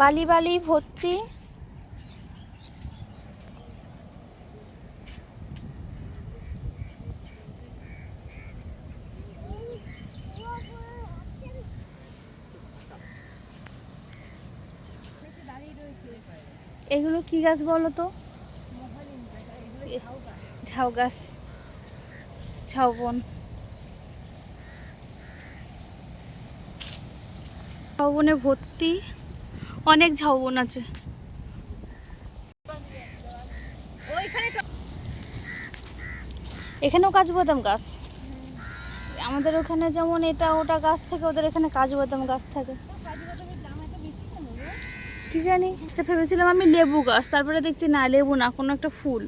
বালি বালি ভর্তি। এগুলো কি গাছ বলো তো? ঝাউ গাছ, ঝাউবন। ঝাউবনে ভর্তি, অনেক ঝাউবন আছে। এখানেও কাজু বাদাম গাছ। আমাদের ওখানে যেমন এটা ওটা গাছ থাকে, ওদের এখানে কাজু বাদাম গাছ থাকে। কি জানি, ভেবেছিলাম আমি লেবু গাছ, তারপরে দেখছি না, লেবু না, কোনো একটা ফুল।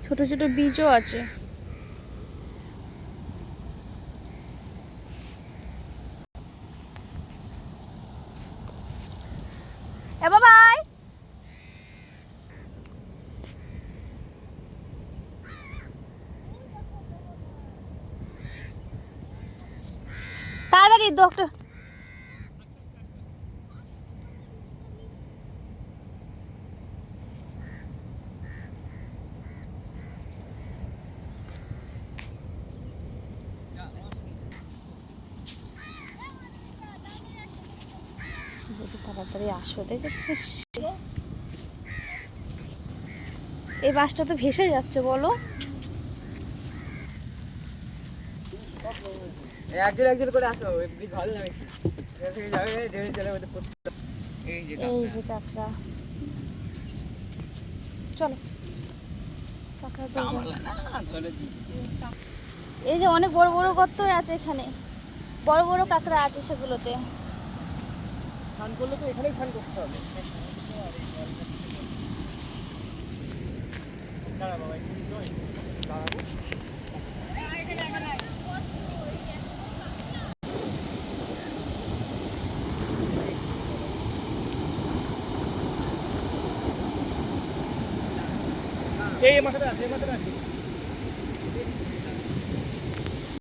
ছোট ছোট বীজও আছে। এ বাবাই, তাড়াতাড়ি ডক্টর। তাড়াতাড়ি আসো, দেখে এই বাসটা তো ভেসে যাচ্ছে বলো। একজন একজন করে আসো, ভালো লাগছে। এই যে কাঁকড়া, চলো কাঁকড়া তো। এই যে অনেক বড় বড় গর্ত আছে এখানে, বড় বড় কাঁকড়া আছে সেগুলোতে। স্নান করলে তো এখানেই স্নান করতে হবে। দাঁড়া বাবা, দাঁড়াবো। এই মাথাটা আছে, এই মাথাটা আছে।